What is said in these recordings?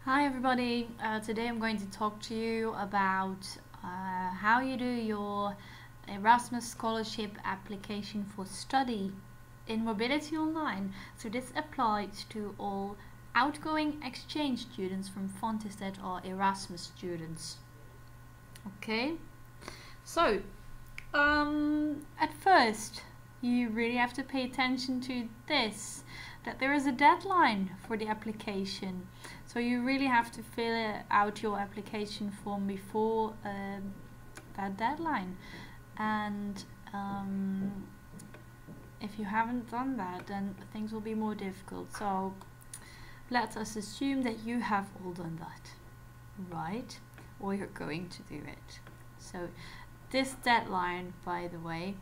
Hi everybody, today I'm going to talk to you about how you do your Erasmus Scholarship application for study in mobility online. So this applies to all outgoing exchange students from Fontys that are Erasmus students. Okay, so at first you really have to pay attention to this, that there is a deadline for the application. So you really have to fill out your application form before that deadline. And if you haven't done that, then things will be more difficult. So let us assume that you have all done that, right? Or you're going to do it. So this deadline, by the way,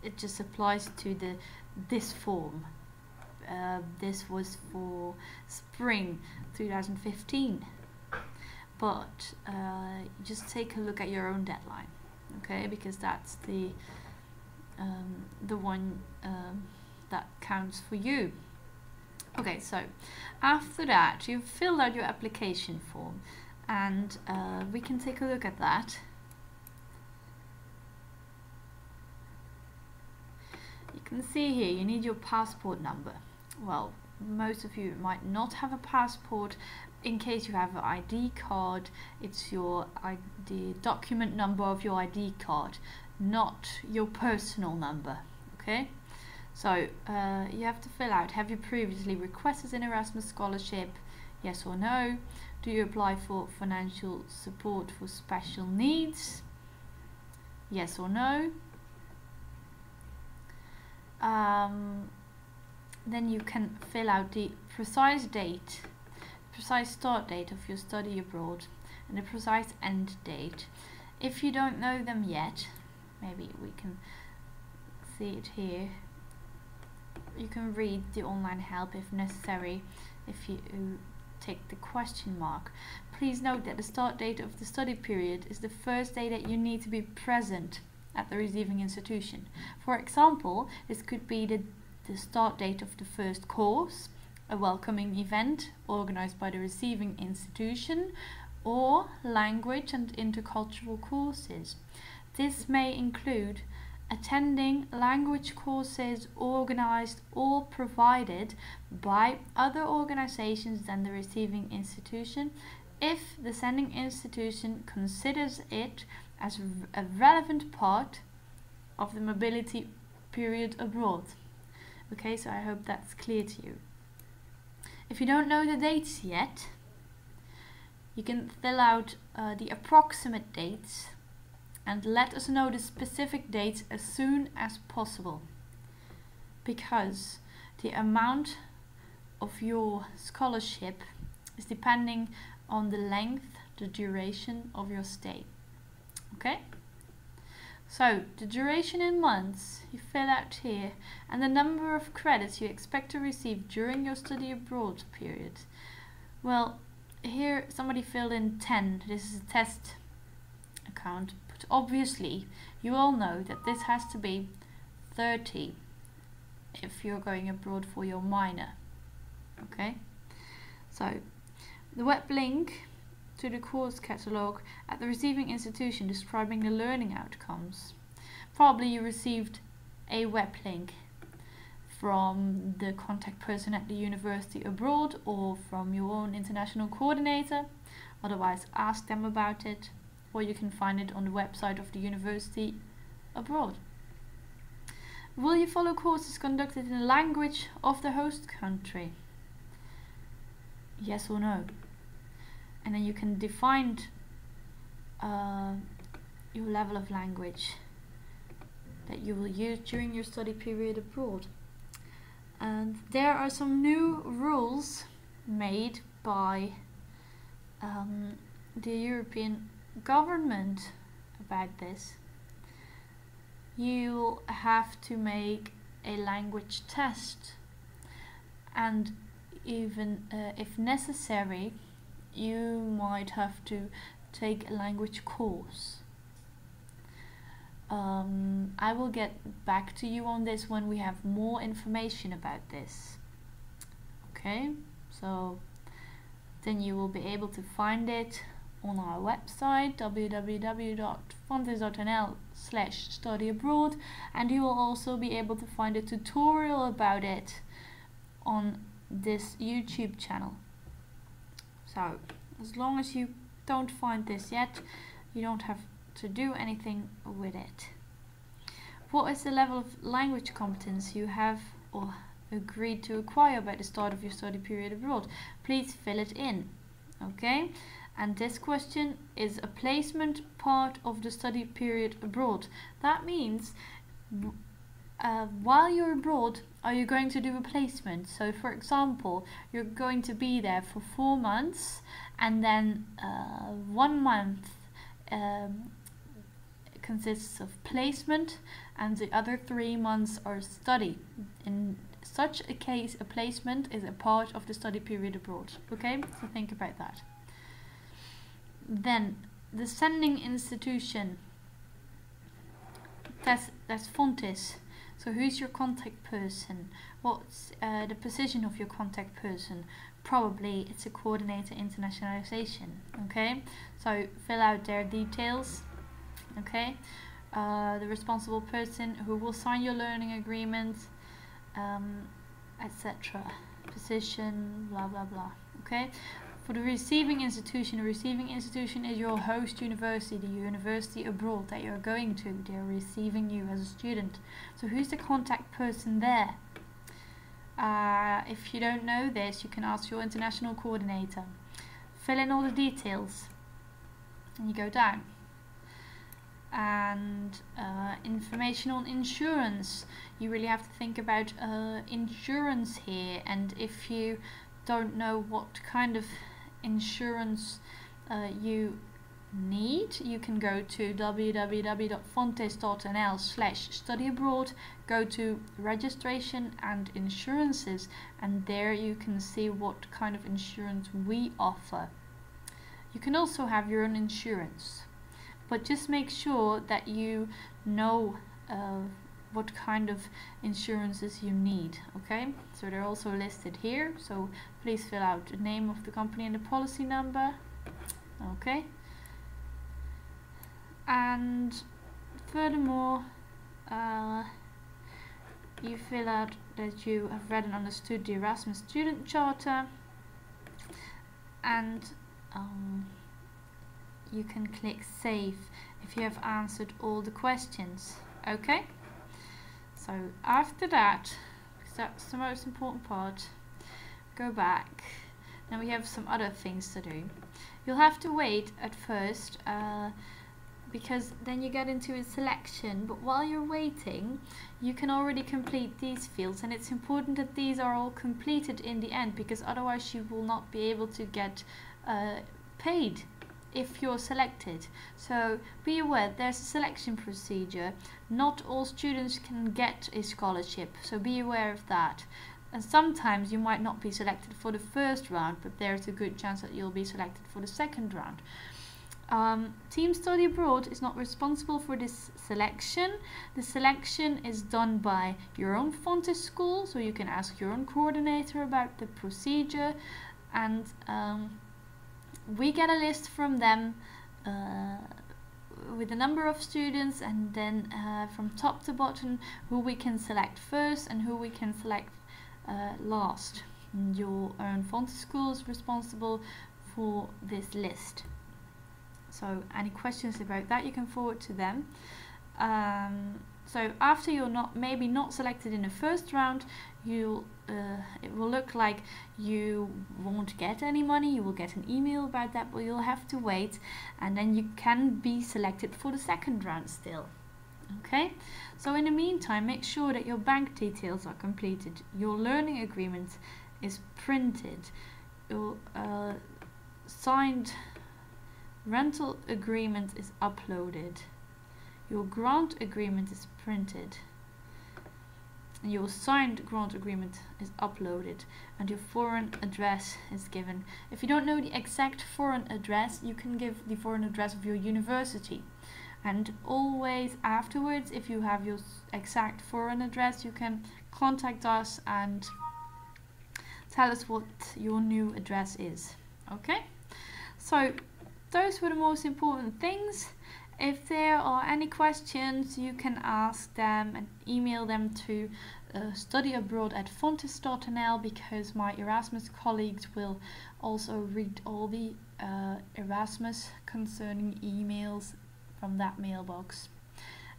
it just applies to this form. This was for spring 2015, but just take a look at your own deadline, okay? Because that's the one that counts for you. Okay, so after that you've filled out your application form, and we can take a look at that. You can see here you need your passport number. Well, most of you might not have a passport. In case you have an ID card, it's the document number of your ID card, not your personal number. Okay, so you have to fill out: have you previously requested an Erasmus scholarship? Yes or no. Do you apply for financial support for special needs? Yes or no. Then you can fill out the precise start date of your study abroad and the precise end date. If you don't know them yet, maybe we can see it here. You can read the online help if necessary if you tick the question mark. Please note that the start date of the study period is the first day that you need to be present at the receiving institution. For example, this could be the start date of the first course, a welcoming event organized by the receiving institution, or language and intercultural courses. This may include attending language courses organized or provided by other organizations than the receiving institution, if the sending institution considers it as a relevant part of the mobility period abroad. Okay, so I hope that's clear to you. If you don't know the dates yet, you can fill out the approximate dates and let us know the specific dates as soon as possible, because the amount of your scholarship is depending on the length, the duration of your stay. Okay? So the duration in months you fill out here, and the number of credits you expect to receive during your study abroad period. Well, here somebody filled in 10. This is a test account, but obviously you all know that this has to be 30 if you're going abroad for your minor. Okay? So the web link to the course catalogue at the receiving institution describing the learning outcomes. Probably you received a web link from the contact person at the university abroad or from your own international coordinator. Otherwise, ask them about it, or you can find it on the website of the university abroad. Will you follow courses conducted in the language of the host country? Yes or no? And then you can define your level of language that you will use during your study period abroad. And there are some new rules made by the European government about this. You'll have to make a language test, and even if necessary, you might have to take a language course. I will get back to you on this when we have more information about this. Okay, So then you will be able to find it on our website www.fontys.nl/studyabroad, and you will also be able to find a tutorial about it on this YouTube channel. So as long as you don't find this yet, you don't have to do anything with it. What is the level of language competence you have or agreed to acquire by the start of your study period abroad? Please fill it in. Okay, and this question is a placement part of the study period abroad. That means while you're abroad, are you going to do a placement? So for example, you're going to be there for 4 months, and then 1 month consists of placement and the other 3 months are study. In such a case, a placement is a part of the study period abroad. Okay, so think about that. Then the sending institution, that's Fontys. So who's your contact person? What's the position of your contact person? Probably it's a coordinator internationalization. Okay, so fill out their details. Okay, the responsible person who will sign your learning agreement, etc. Position, blah blah blah. Okay, for the receiving institution is your host university, the university abroad that you're going to. They're receiving you as a student. So who's the contact person there? If you don't know this, you can ask your international coordinator. Fill in all the details and you go down. And information on insurance. You really have to think about insurance here, and if you don't know what kind of insurance you need, you can go to www.fontys.nl/studyabroad, go to registration and insurances, and there you can see what kind of insurance we offer. You can also have your own insurance, but just make sure that you know what kind of insurances you need. Okay, so they're also listed here, so please fill out the name of the company and the policy number. Okay, and furthermore, you fill out that you have read and understood the Erasmus Student Charter, and you can click save if you have answered all the questions. Okay, so after that, because that's the most important part, go back. Now we have some other things to do. You'll have to wait at first because then you get into a selection, but while you're waiting you can already complete these fields, and it's important that these are all completed in the end, because otherwise you will not be able to get paid if you're selected. So be aware, there's a selection procedure. Not all students can get a scholarship, so be aware of that. And sometimes you might not be selected for the first round, but there's a good chance that you'll be selected for the second round. Team Study Abroad is not responsible for this selection. The selection is done by your own Fontys school, so you can ask your own coordinator about the procedure, and we get a list from them with the number of students, and then from top to bottom who we can select first and who we can select last. And your own Fontys school is responsible for this list. So any questions about that you can forward to them. So after you're maybe not selected in the first round, it will look like you won't get any money. You will get an email about that, but you'll have to wait, and then you can be selected for the second round still. Okay, so in the meantime, make sure that your bank details are completed, your learning agreement is printed, your signed rental agreement is uploaded, your grant agreement is printed, your signed grant agreement is uploaded, and your foreign address is given. If you don't know the exact foreign address, you can give the foreign address of your university. And always afterwards, if you have your exact foreign address, you can contact us and tell us what your new address is. Okay, so those were the most important things. If there are any questions, you can ask them and email them to studyabroad@fontys.nl, because my Erasmus colleagues will also read all the Erasmus concerning emails from that mailbox.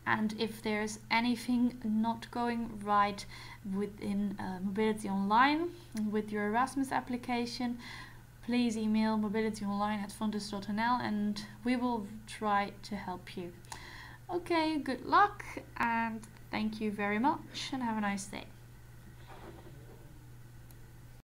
And if there's anything not going right within Mobility Online with your Erasmus application, please email mobilityonline@fontys.nl and we will try to help you. Okay, good luck and thank you very much and have a nice day.